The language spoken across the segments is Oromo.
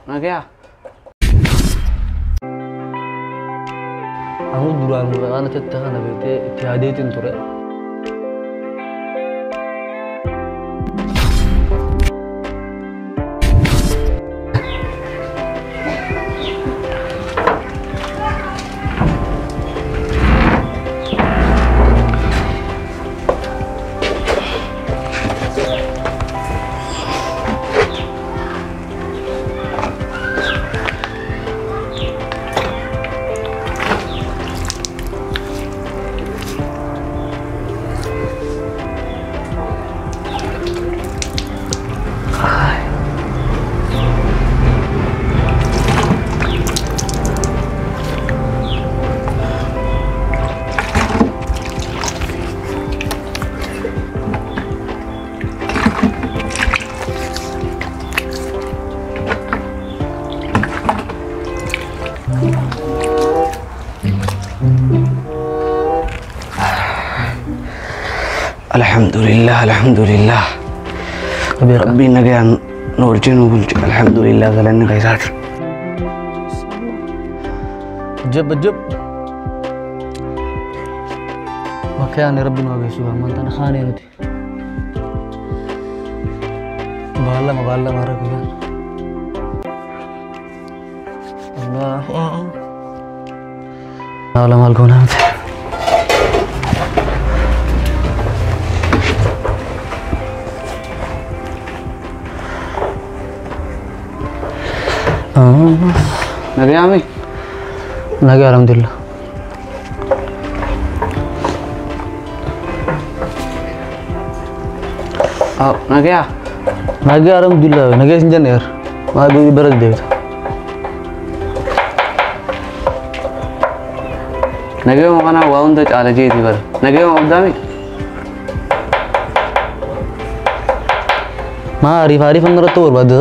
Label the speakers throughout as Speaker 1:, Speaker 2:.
Speaker 1: Nagaya.
Speaker 2: Aku duraan muraan cetta kana bete tiadetin ture.
Speaker 1: الحمد لله ربي نجان نور جنوب الحمد لله غلنا غيرات
Speaker 2: جب وكان ربي نوغي سوى ما انت خاني نتي بالله ما ربي الله لا ما الكون انت
Speaker 1: نبي عمي
Speaker 2: نجي الحمد لله
Speaker 1: نجي
Speaker 2: الحمد لله نجي سنجنير ما بيجي برد ديت
Speaker 1: نجي ما أنا واوندج على جيتي بر نجي ما قدامي
Speaker 2: ما عارف أنا رتور بعد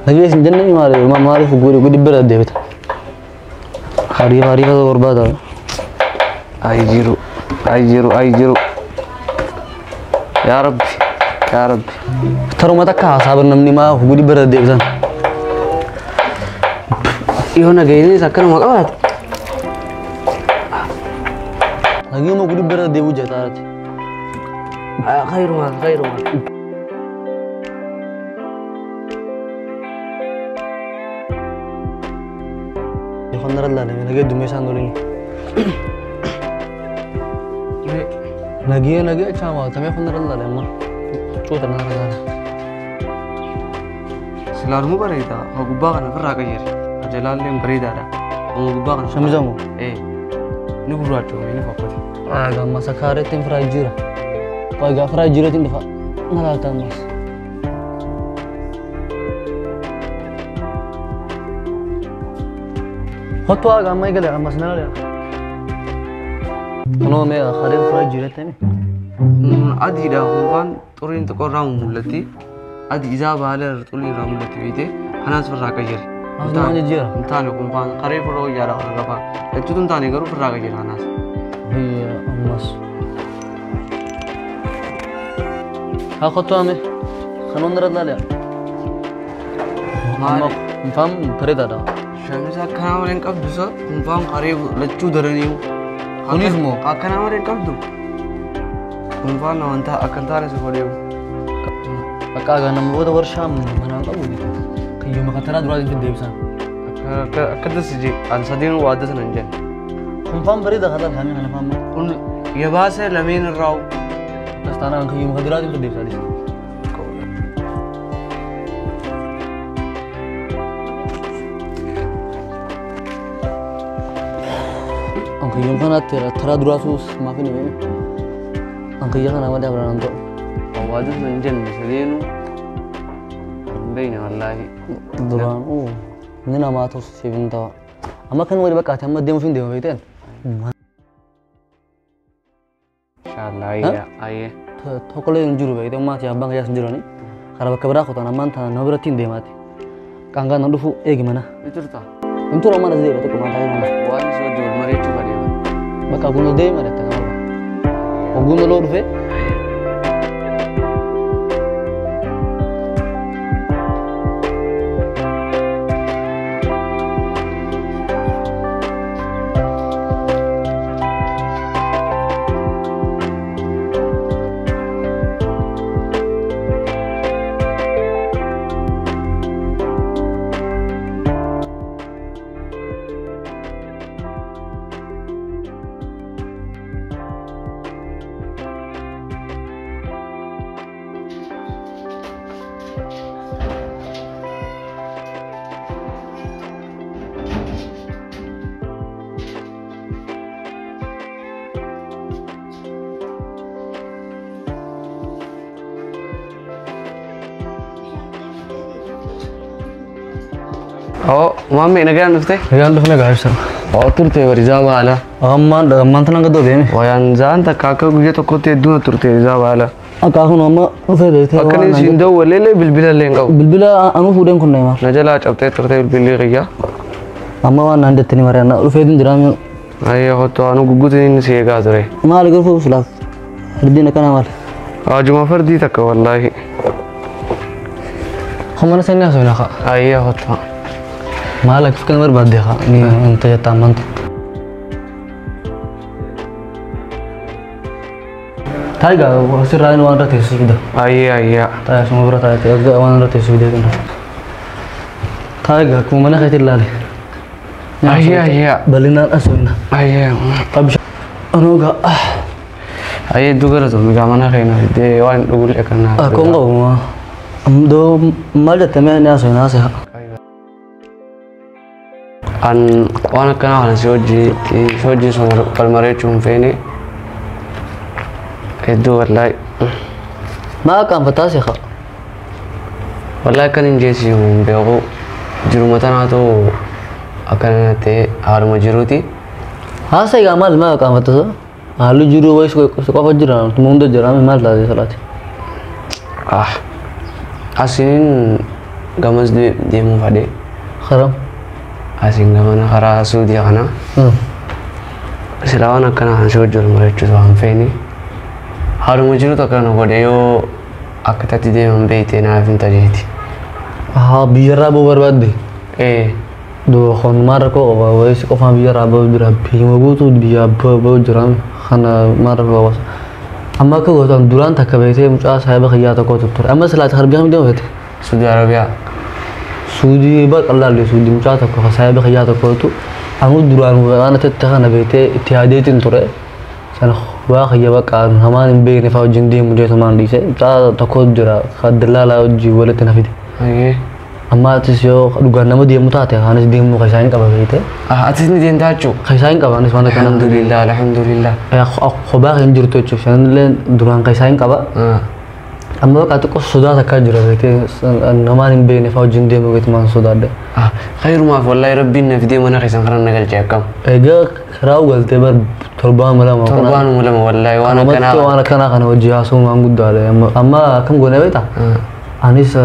Speaker 2: نجي سنجنير ما عارف قولي برد ديت عارف هذا غربة
Speaker 1: أي جيرو يا ربي
Speaker 2: ترى ما تكاه صابر نمني ما هو قولي برد ديت
Speaker 1: يهونا جايين سكرنا ما قبض
Speaker 2: lagi mau gue berat dia wujud tadi.
Speaker 1: خير ما
Speaker 2: ya kan naral lah nih lagi dumi sandul ini lagi cama tapi kan naral lah emang cuaca naral lah
Speaker 1: selalu mau berita aku bagan berraga jadi aja lalu yang berita ada mau bagan
Speaker 2: sama jamu
Speaker 1: ini guru aja ini apa
Speaker 2: agak masa karet yang fragile kalau agak fragile itu pak naral mas Hotu agak mai gale mas naral ya kono me karet fragile temi
Speaker 1: adi dah huban turin tu korang mulati adi ijab haler turin ram mulati bide hanas berraga jadi
Speaker 2: Asmanya jira.
Speaker 1: Entah ni kumpulan karya pro jara orang apa. Itu tuh entah ni garu berraga jadi hanas.
Speaker 2: Iya emas. Aku tuh ame, kanon darat lah ya.
Speaker 1: Mana?
Speaker 2: Kumpulan pereda dah.
Speaker 1: Shamisa kana orang kau dusa kumpulan karya lecu darani.
Speaker 2: Kunis mo.
Speaker 1: Kana orang kau tu. Kumpulan nawanta akan tarik sekolah.
Speaker 2: Agak enam bulan warsham mana kau gitu. Kayu makatera dua di desa.
Speaker 1: Kada sih, ansadin wadah senanjan.
Speaker 2: Kumpulan pereda kata kami mana paham.
Speaker 1: Kun ya bahasa lamin raw.
Speaker 2: Terus tanah kayu makatera di desa di. Angka yang kan tera dua sus maafin ini. Angka yang kan awalnya berapa nanti?
Speaker 1: Wadah senanjan misalnya بينه والله
Speaker 2: دران من ما توصي بنتا أما كان ولي بقى تهم ديمو فين ديمو بيتين
Speaker 1: إن شاء الله أيه
Speaker 2: تقول لي نجرو بيتين ما تيا بانك يا سنجروني karena berkeberah kota naman ta naberatin deh mati kangga nandufu gimana
Speaker 1: itu tuh
Speaker 2: itu ramah sih betul kemana mana
Speaker 1: wah so jual mari coba dia
Speaker 2: baka guna deh mana tengah apa guna lo dufe
Speaker 1: maammi nagaan dhuftee?
Speaker 2: Nagaan dhufne gaafsan.
Speaker 1: Turte bariizaa baala.
Speaker 2: Ammaan tanaan gaddoo deeme.
Speaker 1: Wayaan zaan takka akka guyyaa tokkotti hedduuna turte bariizaa baala.
Speaker 2: Akaakun amma dhufee beektee.
Speaker 1: Akkanin siin dawwalee bilbila illee hin qabu.
Speaker 2: Bilbila anuu fuudheen kun neema.
Speaker 1: Na jalaa cabtee turte bilbilli qiyyaa.
Speaker 2: Amma waan naan jettanii mari'annaa dhufee din jiraame.
Speaker 1: Ayya hotoo anu gugguutiin inni si eegaa ture.
Speaker 2: Maali garuu filaaf. Fardeen akkanaa maali?
Speaker 1: Waajjuma fardii takka wallaahi.
Speaker 2: Hamana seenni haasofna haa.
Speaker 1: Ayya hotoo.
Speaker 2: Maal akka kan barbaadde haa ni anta jettaa amanta. Taayigaa asirraa inni waan irra teessu fida.
Speaker 1: Ayya.
Speaker 2: Taayigaa suma bira taayitee waan irra teessu fidee kenna. Taayigaa akkuma mana keetti ilaale.
Speaker 1: Ayya.
Speaker 2: Bal'inaan asofna.
Speaker 1: Ayya.
Speaker 2: Qabsha. Anoogaa.
Speaker 1: Ayya iddoo gara ture migaa mana keenya fidee waan dhugulee akkanaa.
Speaker 2: Akkoon qabu amdoo maal jettamee ni asofna haasa'e.
Speaker 1: An waan akkanaa kana si hojii sun walmareechuun feene hedduu wallaahi.
Speaker 2: Maa qaanfataa si haa?
Speaker 1: Wallaahi akkan hin jeesisu hin beeku jiruma tanaatu akkana ta'e haaluma jiruuti.
Speaker 2: Haasa'e gaa maal maa qaanfataa? Haalli jiruu wayis qofa jira tuma hunda jira maal taatee salaati?
Speaker 1: Asiin gamas deemuu fadhe.
Speaker 2: Karam?
Speaker 1: Asiin gamana karaa suudii kana. Silaa waan akkanaa kan si hojii walmareechuutu waan feene. Haaluma jiruutu akkana godhe yoo akkatatti deeman beeytee naaf hin tajeeti.
Speaker 2: Biyyarraa boo barbaadde?
Speaker 3: Do khon mar ko wa is ko fa biya rabo dira bi mo gutu biya bo jiram khana mar ko was amma ko tan duran takabete muca sahiba khiyata ko tutur amma salat harbiya mi dawete
Speaker 1: Saudi Arabia
Speaker 3: سودي بق الله اللي سودي مشاتك خسائب خياتك كوتو أمو دران وأنا تتخنا بيته اتحادية تنتره سان واقعي بقى همان بين فاو جندي مجھے سامان دي سے تا تكود جرا خدلالا جي ولا تنفيد أما تسيو دوغان نمو دي متاته هانس دي مو خسائن كبا بيته
Speaker 1: أتسني دين تاچو
Speaker 3: خسائن كبا نس وانا
Speaker 1: الحمد لله الحمد لله
Speaker 3: خبا هنجر تو تشوف شان دران خسائن كبا أما كاتو كو سودا تكا جرا بيته نمان بين فاو جندي مو كتمان سودا ده
Speaker 1: خير ما والله ربي نفدي منا خسان خرنا نقل جاكم
Speaker 3: إيجا راو قلت بر تربان ملا ما
Speaker 1: تربان ملا والله
Speaker 3: وانا كنا وجهه سو ما قد عليه أما كم قلنا بيتا أنيس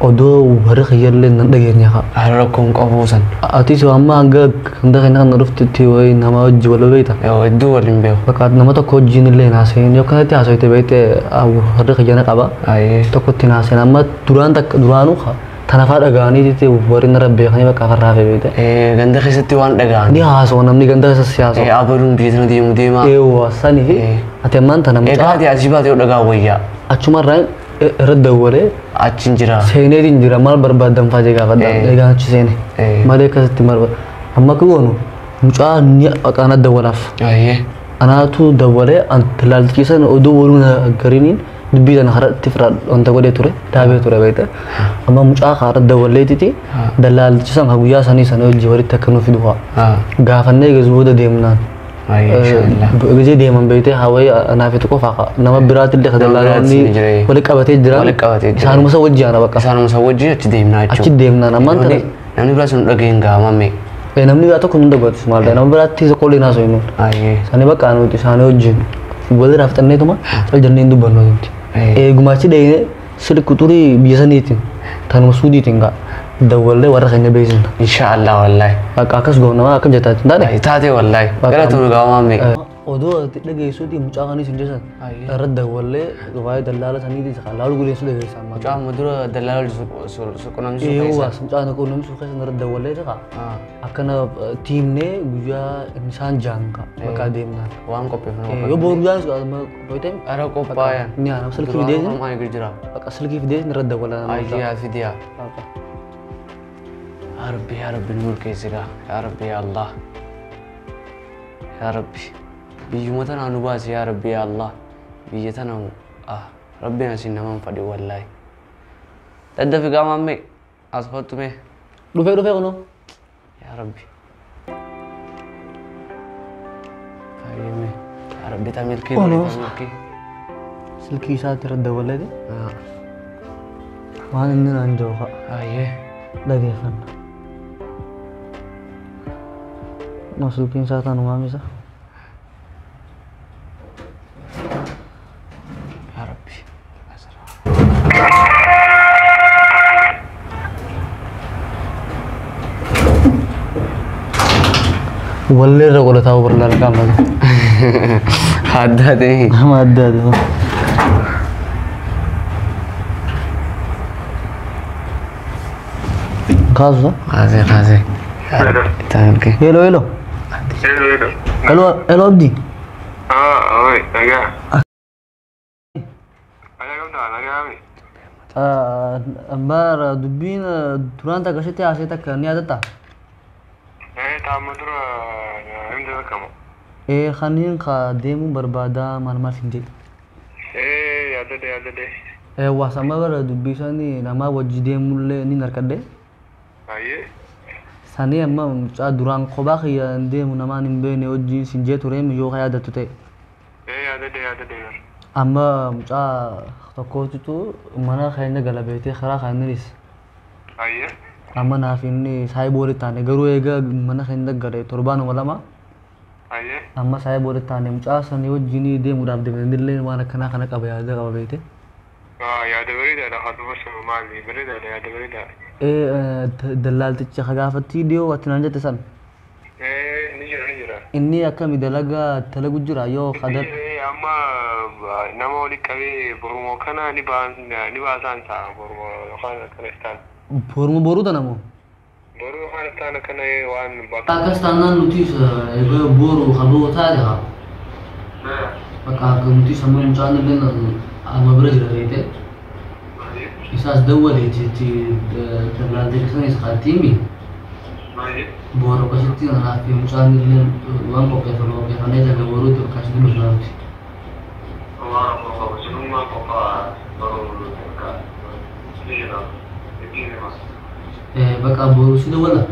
Speaker 3: أدو بريخ يلي ندقيني خا
Speaker 1: أهلكم قبوسا
Speaker 3: أتيسو أما أنجا كندا خنا نرفت تيوي نما وجه ولا بيتا
Speaker 1: يا الدول اللي بيو
Speaker 3: بقى نما تكون جين اللي ناسين يو كنا تياسو تبيت أو بريخ يانا قبا تكون تناسين أما درانو خا تنافات أغاني تي ورين ربي خني بقى خرافة بيتا
Speaker 1: غندا خيستي وان أغاني
Speaker 3: دي هاسو نمني غندا خيسياسو
Speaker 1: أبرون بيتنا دي مديما
Speaker 3: واساني أتمان تنام
Speaker 1: هذه أجيبات يودع ويا
Speaker 3: أشوما راي رد وله
Speaker 1: أتشنجرا
Speaker 3: سيني دينجرا مال بربادم فاجعا فدا لكن أشي سيني ما ده كذا تمر أما كونو مجا نيا أنا دولاف أنا تو دوله أنت تلال كيسان أدو ورنا كرينين دبي أنا خرط تفرد أنت قدي توري تابع توري بيته أما مجا خرط دوله تيتي دلال كيسان هقوليا سني سنة جواري تكنو في دوا غافنة جزبوده ديمنا بيجي ديمان بيته هواي أنا في تكو فاقة نما برات اللي خدلا لاني ولك أبتي جرا سانو مسوجي أنا بقى
Speaker 1: سانو مسوجي أتش
Speaker 3: ديمنا أنا ما أنت
Speaker 1: نامني بلاش نرجعين كا مامي
Speaker 3: نامني بياتو كندا بس مال ده نام برات تيجي كولي ناس وينو ساني بقى أنا وتي سانو جين بقول رافت أني توما الجنة إندو بنو دنتي غماشي ده سر كتوري بيجا نيتين ثانو مسودي تينغا دولة ورا خنجة بيزن
Speaker 1: إن شاء الله والله
Speaker 3: أكاكس قونا ما أكم جتات تاني
Speaker 1: تاتي والله كلا تقول قوامي
Speaker 3: أودو تلاقي يسودي مجاهني سنجسان رد دولة غواي دلالة سني دي سكال لالو قولي سودي غير سام
Speaker 1: مجاه مدرة دلالة سكونام سوكيسا
Speaker 3: إيوه مجاه نكونام سوكيسا رد دولة تكا أكنا تيم نه غويا إنسان جانكا مكاديمنا
Speaker 1: وان كوبي
Speaker 3: يو بورجان سكال ما بيتم
Speaker 1: أرا كوبايا
Speaker 3: نيا نفسل كيف ديزن
Speaker 1: ما يقدر
Speaker 3: أصل كيف ديزن رد دولة
Speaker 1: أيديا فيديا يا ربي النور كيسيرا يا ربي يا الله يا ربي بيجمتنا نباس يا ربي يا الله بيجتنا ربي نسينا من فدي والله تدفع قام أمي أسخط مي
Speaker 3: رفع كنو
Speaker 1: يا ربي فايمي يا ربي تعمل كي
Speaker 3: سلكي ساتر الدولة دي ما عندنا نجوها
Speaker 1: أيه
Speaker 3: لا كيفن masukin sa tanong misa.
Speaker 1: Ya Rabbi.
Speaker 3: Walle ra tahu berlalu lagi.
Speaker 1: Ada deh.
Speaker 3: Ada tuh. Kaza?
Speaker 1: Kaze. Tangan ke.
Speaker 3: Hello.
Speaker 4: Hello.
Speaker 3: Hello Abdi.
Speaker 4: Oi, naga. Naga kami.
Speaker 3: Ambar dubin duranta kasih asita kan ni ada ta?
Speaker 4: Tamu dura inda kamu.
Speaker 3: Khanin ka demu berbada mal sindi.
Speaker 4: Ada deh.
Speaker 3: Wasama bar dubisa ni nama wajib demu le ni narkade.
Speaker 4: Aye.
Speaker 3: Sani amma mucaa duraan kophaa kiyya deemu namaan hin beekne wajjin sinjee tureem yoo yaadatu ta'e.
Speaker 4: Yaadadde.
Speaker 3: Amma mucaa tokkootu mana keenya galabeetee karaa kaaninis.
Speaker 4: Ayyee.
Speaker 3: Amma naaf inni saayii boolitti taane garuu egaa mana keenya gale torbaanuma lama.
Speaker 4: Ayyee.
Speaker 3: Amma saayii boolitti taane mucaa sanii wajjin deemuudhaaf deemnillee waan akkanaa kana qaba yaada qaba beekte.
Speaker 4: Yaada bareedaadha haa dubbatu maali bareedaadha yaada bareedaadha.
Speaker 3: Dallaalticha hagaafatti dhiyoo ati naan jette san.
Speaker 4: Ni jira.
Speaker 3: Inni akkami dalagu jira yoo kadar.
Speaker 4: Amma nama wali qabee borumoo kana ni baasaan ta'a borumoo yookaan akkanistaan.
Speaker 3: Borumoo boruuta namoo.
Speaker 4: Boruu yookaan istaan akkana waan bakka.
Speaker 3: Akkas taanaan nuti egaa boru kaboo taate haa. Bakka akka nuti sammuu mucaan illee amma bira jira beekte. Isaas dawwalee jetti dallaalticha sanis qaattiimi. Boru akkasitti naaf mucaan illee waan qopheeffamee jaga boruutti akkasitti dhufaati.
Speaker 4: Waan qophaa boruu akka ni jira.
Speaker 3: Bakka boru si dawwala.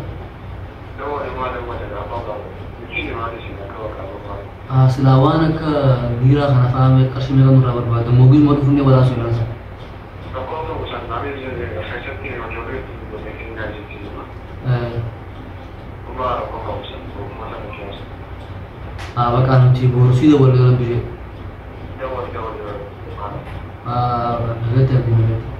Speaker 3: Silaa waan akka biiraa kana fa'aa qarshii meeqa nurraa barbaada moogis moo dhufuun walaa sun ilaasa. Bakka nuti boru si dawwala yoo rabbi jee. Nagatti arginu nagatti.